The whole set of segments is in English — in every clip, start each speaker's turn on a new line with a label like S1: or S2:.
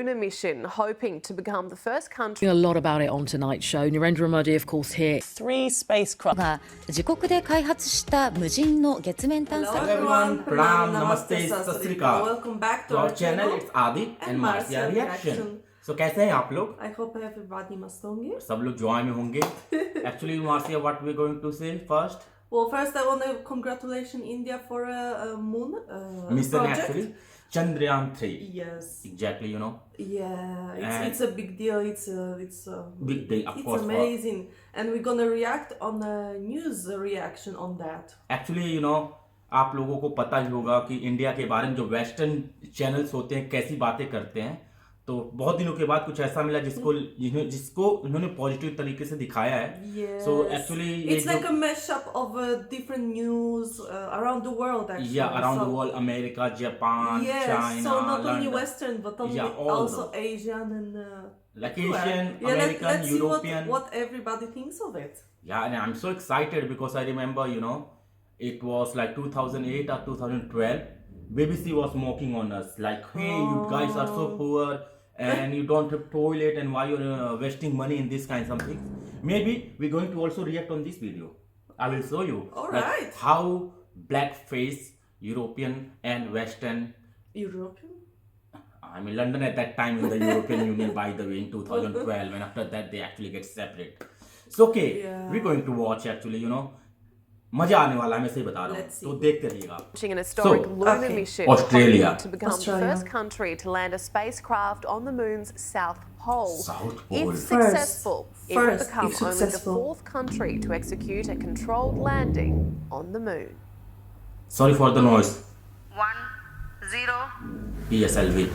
S1: lunar mission, hoping to become the first country.
S2: A lot about it on tonight's show. Narendra Modi, of course, here.
S3: 3 spacecraft.
S4: は自国で開発した無人の月面探査
S5: Hello everyone, Pranam, Namaste, Sat Sri Akal.
S6: Welcome back
S5: to our channel. It's Addi and Marcia reaction. So कैसे हैं आप लोग?
S6: I hope everybody मस्त होंगे.
S5: सब लोग joy में होंगे. Actually, Marcia, what we're going to say first?
S6: Well, first I want to congratulate India for a moon
S5: mission
S6: project.
S5: actually. Chandrayaan 3.
S6: Yes.
S5: Exactly, you know.
S6: Yeah, it's a big deal. It's a
S5: big deal, of course.
S6: It's amazing, and we're gonna react on the news reaction on that.
S5: Actually, you know, आप लोगों को पता ही होगा कि India के बारे में जो वेस्टर्न चैनल्स होते हैं कैसी बातें करते हैं. तो बहुत दिनों के बाद कुछ ऐसा मिला जिसको उन्होंने पॉजिटिव तरीके से दिखाया है.
S6: Yes.
S5: So actually
S6: it's like a mashup of different news around the world actually.
S5: Yeah, around the world, America, Japan,
S6: yes,
S5: China,
S6: so not
S5: London.
S6: only Western but also Asian and
S5: like Asian, American,
S6: let's
S5: European.
S6: See what everybody thinks of it.
S5: Yeah, and I'm so excited because I remember, you know, it was like 2008 or 2012. BBC was mocking on us like, hey, you guys are so poor and you don't have toilet and why you're wasting money in this kinds of things. Maybe we're going to also react on this video. I will show you
S6: right.
S5: How blackface European and Western.
S6: European?
S5: I mean London at that time in the European Union, by the way, in 2012, and after that they actually get separate. So okay, we're going to watch actually, you know. मजा आने वाला है, मैं सही बता रहा हूँ. तो देखते रहिएगा.
S1: Launching an historic lunar mission,
S5: Australia
S1: to become the first country to land a spacecraft on the moon's south pole. If successful, it will become only the fourth country to execute a controlled landing on the moon.
S5: Sorry for the noise.
S6: 1-0.
S5: PSLV.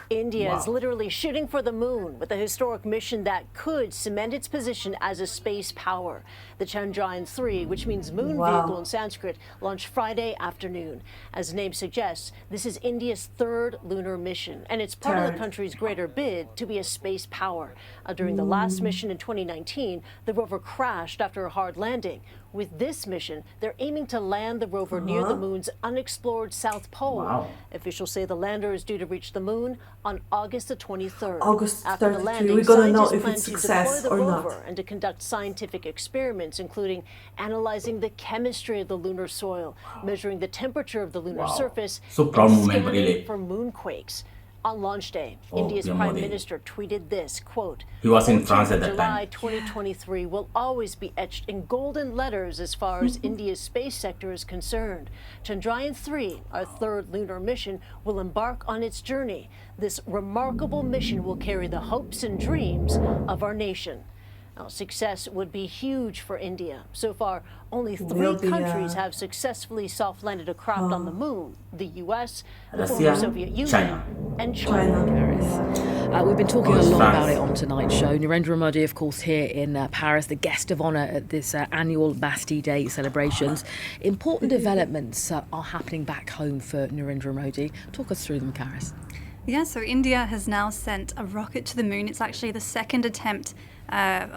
S7: India is literally shooting for the moon with a historic mission that could cement its position as a space power. The Chandrayaan 3, which means moon vehicle in Sanskrit, launched Friday afternoon. As the name suggests, this is India's third lunar mission, and it's part of the country's greater bid to be a space power. During the last mission in 2019, the rover crashed after a hard landing. With this mission, they're aiming to land the rover near the moon's unexplored south pole. Officials say the lander is due to reach the moon on August the 23rd. After the landing,
S6: we're gonna know if
S7: plan
S6: it's
S7: to
S6: success
S7: deploy the
S6: or
S7: rover
S6: not.
S7: and to conduct scientific experiments, including analyzing the chemistry of the lunar soil, measuring the temperature of the lunar surface, and scanning for moonquakes. On launch day, India's Prime Minister tweeted this, quote,
S5: he was in France at that
S7: July
S5: time.
S7: 2023 will always be etched in golden letters as far as India's space sector is concerned. Chandrayaan 3, our third lunar mission, will embark on its journey. This remarkable mission will carry the hopes and dreams of our nation. Now, success would be huge for India. So far, only 3 countries have successfully soft-landed a craft on the moon: the US, the former Soviet Union, and China.
S2: We've been talking a lot about it on tonight's show. Narendra Modi, of course, here in Paris, the guest of honour at this annual Bastille Day celebrations. Important developments are happening back home for Narendra Modi. Talk us through them, Karis.
S8: Yeah, so India has now sent a rocket to the moon. It's actually the second attempt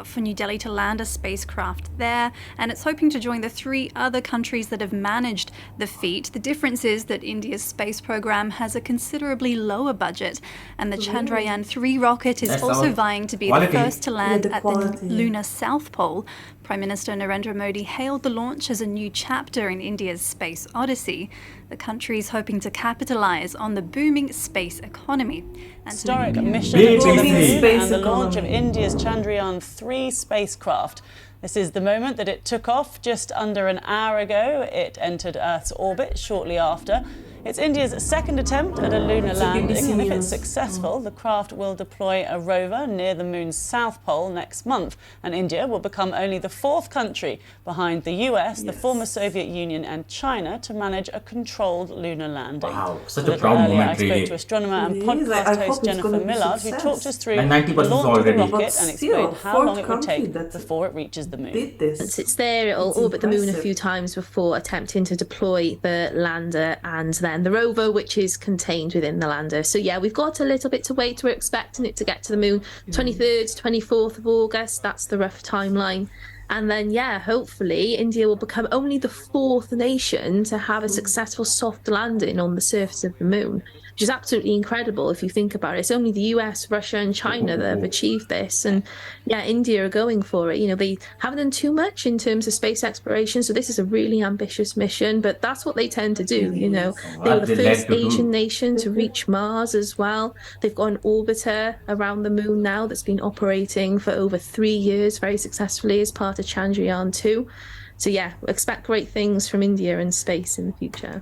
S8: for New Delhi to land a spacecraft there, and it's hoping to join the 3 other countries that have managed the feat. The difference is that India's space program has a considerably lower budget, and the Chandrayaan 3 rocket is also vying to be the first to land at the lunar south pole. Prime Minister Narendra Modi hailed the launch as a new chapter in India's space odyssey. The country is hoping to capitalize on the booming space economy.
S3: Historic mission to the moon and the launch of India's Chandrayaan 3 spacecraft. This is the moment that it took off just under an hour ago. It entered Earth's orbit shortly after. It's India's second attempt at a lunar landing, and if it's successful, the craft will deploy a rover near the moon's south pole next month, and India will become only the 4th country behind the US, the former Soviet Union and China to manage a controlled lunar landing.
S5: Wow, such a proud moment,
S3: I spoke to astronomer and podcast host Jennifer Millard, who talked us through the launch of the rocket and explained how long it would take before it reaches the moon.
S9: Once it's there, it'll orbit the moon a few times before attempting to deploy the lander and then the rover, which is contained within the lander. So yeah, we've got a little bit to wait. We're expecting it to get to the moon 23rd, 24th of August. That's the rough timeline. And then, yeah, hopefully India will become only the 4th nation to have a successful soft landing on the surface of the moon, which is absolutely incredible if you think about it. It's only the US, Russia, and China that have achieved this. And yeah, India are going for it. They haven't done too much in terms of space exploration, so this is a really ambitious mission, but that's what they tend to do. They were the first Asian nation to reach Mars as well. They've got an orbiter around the moon now that's been operating for over 3 years very successfully as part of Chandrayaan 2. So yeah, expect great things from India and space in the future.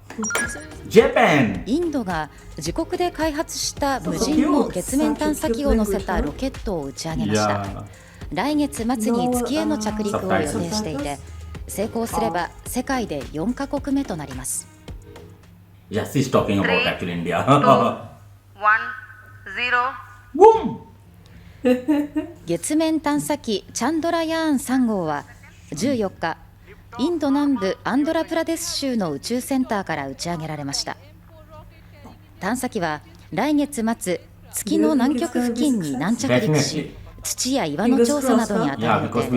S5: Japan!
S4: インドが自国で開発した無人の月面探査機を乗せたロケットを打ち上げました。来月末に月への着陸を予定していて、成功すれば世界で4カ国目となります。
S5: Yes, he's talking about actually India.
S1: 1, 0.
S4: 月面探査機チャンドラヤーン3号は14日、インド南部アンドラプラデス州の宇宙センターから打ち上げられました。探査機は来月末、月の南極付近に軟着陸し、土や岩の調査などに当たる予定です。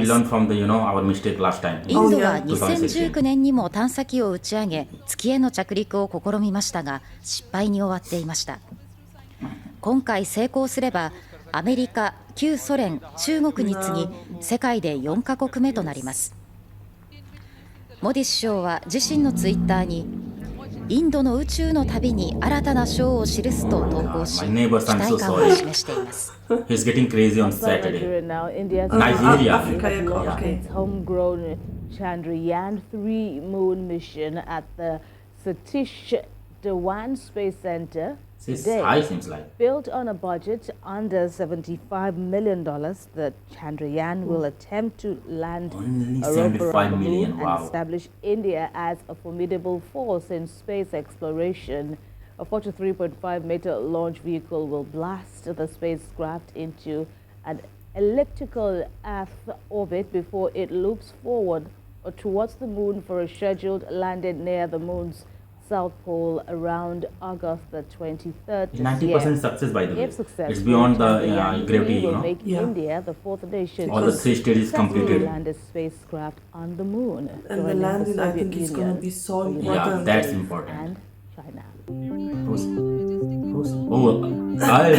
S4: インドは2019年にも探査機を打ち上げ、月への着陸を試みましたが、失敗に終わっていました。今回成功すれば、アメリカ、旧ソ連、中国に次ぎ、世界で4カ国目となります。モディ首相は自身のツイッターに、インドの宇宙の旅に新たな章を記すと投稿し、期待感を示しています。
S5: He's getting crazy on Saturday. Nigeria.
S3: Its homegrown Chandrayaan 3 moon mission at the Satish Dhawan Space Center today. Built on a budget under $75 million, the Chandrayaan will attempt to land a rover on the moon and establish India as a formidable force in space exploration. A 43.5-meter launch vehicle will blast the spacecraft into an elliptical Earth orbit before it loops forward or towards the moon for a scheduled landing near the moon's South Pole around August the 23rd.
S5: 90% success, by the way.
S3: If successful,
S5: it's beyond the gravity,
S3: will make India the 4th nation
S5: all the 3 stages completed.
S3: Land a spacecraft on the moon.
S6: And the landing, I think, is going to be so important.
S5: Yeah, that's important.
S3: And China.
S5: Who's? Oh, Al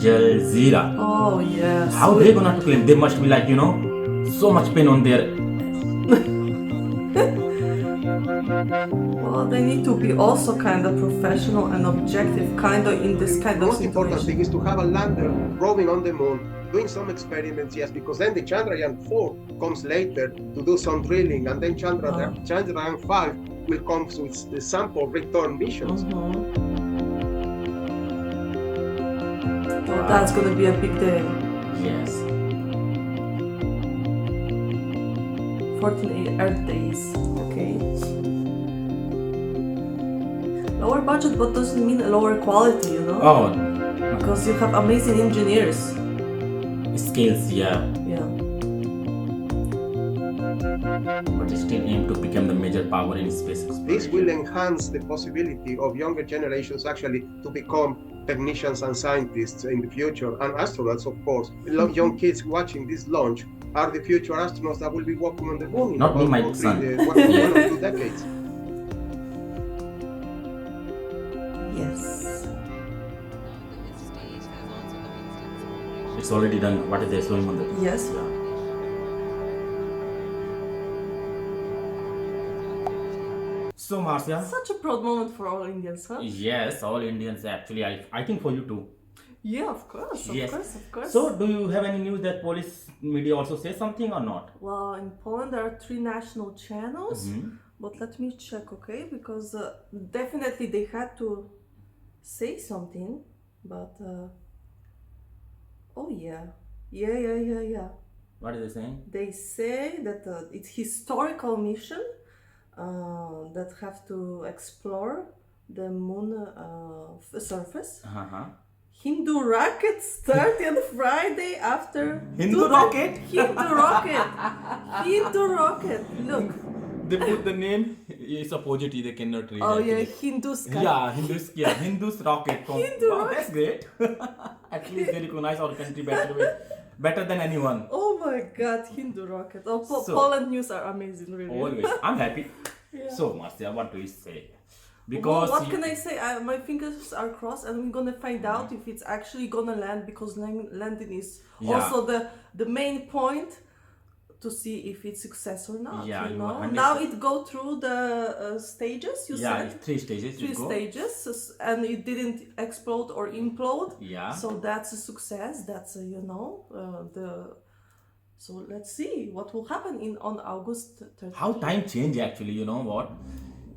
S5: Jazeera.
S6: Oh, yes.
S5: How they gonna claim? They must be like, so much pain on their...
S6: Well, they need to be also kind of professional and objective, kind of in this kind of situation.
S10: The most important thing is to have a lander roving on the moon, doing some experiments, yes, because then the Chandrayaan 4 comes later to do some drilling, and then Chandrayaan 5 will come with the sample return missions.
S6: Well, that's going to be a big day.
S5: Yes.
S6: 14 Earth days. Okay. Lower budget, but doesn't mean lower quality,
S5: Oh.
S6: Because you have amazing engineers.
S5: Skills, yeah.
S6: Yeah.
S5: But they still aim to become the major power in space exploration.
S10: This will enhance the possibility of younger generations actually to become technicians and scientists in the future, and astronauts, of course. Young kids watching this launch are the future astronauts that will be walking on the moon in
S5: Not me, my
S10: about
S5: son.
S10: 1 or 2 decades.
S6: Yes.
S5: It's already done. What is they showing on the...
S6: Yes.
S5: So, Marcia.
S6: Such a proud moment for all Indians, huh?
S5: Yes, all Indians actually. I think for you too.
S6: Yeah, of course,
S5: Yes.
S6: of course.
S5: So, do you have any news that Polish media also says something or not?
S6: Well, in Poland there are 3 national channels, but let me check, okay? Because definitely they had to say something, but oh yeah.
S5: What are they saying?
S6: They say that it's historical mission that have to explore the moon surface. Hindu rocket started on Friday after...
S5: Hindu rocket?
S6: Hindu rocket! Hindu rocket! Look.
S5: They put the name, it's opposite, they cannot read.
S6: Oh yeah, Hindus.
S5: Yeah, Hindus rocket.
S6: Hindu rocket.
S5: That's great. At least they recognize our country better way. better than anyone.
S6: Oh my God, Hindu rocket. Oh,
S5: So-
S6: Poland news are amazing, really.
S5: Always. I'm happy.
S6: Yeah.
S5: So, Marcia, what do you say?
S6: Well,
S5: Because
S6: what can I say? My fingers are crossed, and we're gonna find out if it's actually gonna land, because landing is
S5: Yeah.
S6: also the main point to see if it's success or not.
S5: Yeah,
S6: you
S5: you
S6: know.
S5: are 100%.
S6: Now it go through the stages. You
S5: yeah,
S6: said
S5: it's 3 stages.
S6: three
S5: you go.
S6: stages, and it didn't explode or implode.
S5: Yeah.
S6: So that's a success. That's the. So let's see what will happen on August 30th.
S5: How time change actually, you know what?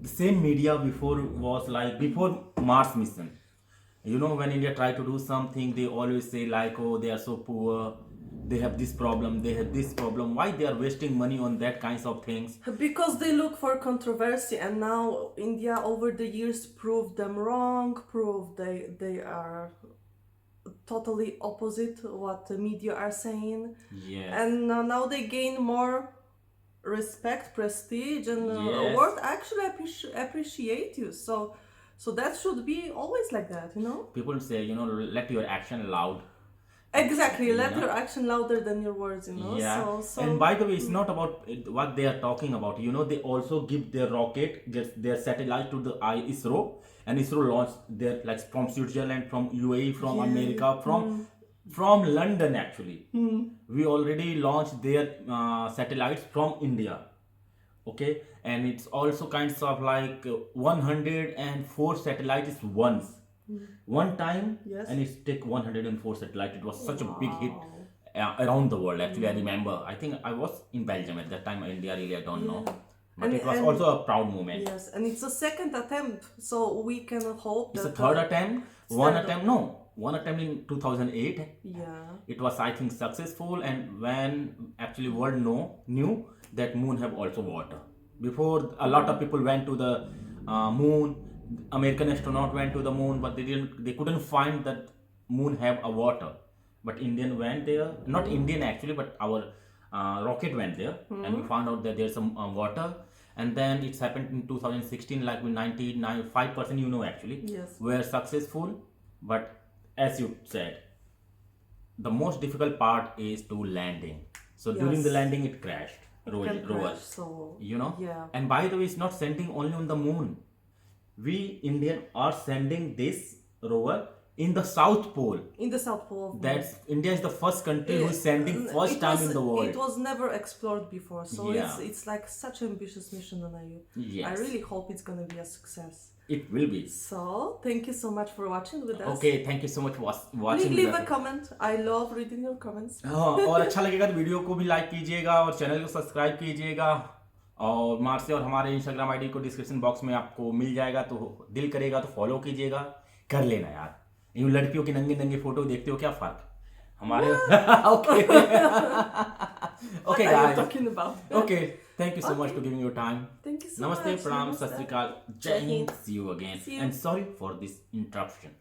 S5: The same media before was like before Mars mission. You know, when India try to do something, they always say like, oh, they are so poor, they have this problem, they have this problem. Why they are wasting money on that kinds of things?
S6: Because they look for controversy, and now India over the years proved them wrong, proved they are totally opposite what the media are saying.
S5: Yes.
S6: And now they gain more respect, prestige, and
S5: Yes.
S6: world actually appreciate you. So that should be always like that, you know?
S5: People say, you know, let your action loud.
S6: Exactly, let
S5: Yeah.
S6: your action louder than your words, you know?
S5: Yeah.
S6: So
S5: And by the way, it's not about what they are talking about. You know, they also give their rocket, their satellite to the ISRO, and ISRO launched their like from Switzerland, from UAE, from America, from London actually. We already launched their satellites from India. Okay, and it's also kinds of like 104 satellites once. One time,
S6: Yes.
S5: and it's take 104 satellite. It was such a big hit around the world. Actually, I remember. I think I was in Belgium at that time. India, really, I don't know. But
S6: And-
S5: it was
S6: and-
S5: also a proud moment.
S6: yes, and it's a second attempt, so we can hope
S5: It's
S6: that
S5: a third attempt.
S6: stand-up.
S5: One attempt in 2008.
S6: Yeah.
S5: It was, I think, successful. And when actually world knew that moon have also water. Before, a lot of people went to the moon. American astronaut went to the moon, but they couldn't find that moon have a water. But Indian went there, not Indian actually, but our rocket went there, and we found out that there's some water. And then it's happened in 2016, like with 95%, you know, actually,
S6: Yes.
S5: were successful. But as you said, the most difficult part is to landing. So during
S6: Yes.
S5: the landing, it crashed.
S6: Can
S5: Rover.
S6: crash, so
S5: You know?
S6: yeah.
S5: And by the way, it's not sending only on the moon. We Indian are sending this rover in the South Pole.
S6: In the South Pole of
S5: That's India is the first country who is sending first time in the world.
S6: It was never explored before, so
S5: Yeah.
S6: it's like such an ambitious mission, and I
S5: Yes.
S6: really hope it's gonna be a success.
S5: It will be.
S6: So thank you so much for watching with us.
S5: Okay, thank you so much for
S6: Please
S5: watching.
S6: leave
S5: with
S6: a
S5: us.
S6: comment. I love reading your comments.
S5: हाँ, और अच्छा लगेगा तो video को भी like कीजिएगा और channel को सब्सक्राइब कीजिएगा। और मार्से और हमारे इंस्टाग्राम आईडी को डिस्क्रिप्शन बॉक्स में आपको मिल जाएगा, तो दिल करेगा तो फॉलो कीजिएगा। कर लेना यार, यूं लड़कियों की नंगी नंगी फोटो देखते हो, क्या फर्क हमारे okay okay
S6: What are you
S5: guys,
S6: talking about?
S5: Okay, thank you so much for giving your time.
S6: Thank you so
S5: नमस्ते,
S6: much.
S5: प्रणाम,
S6: Namaste.
S5: सत Shri Akal, Jai Hind, see you again
S6: See you.
S5: And sorry for this interruption.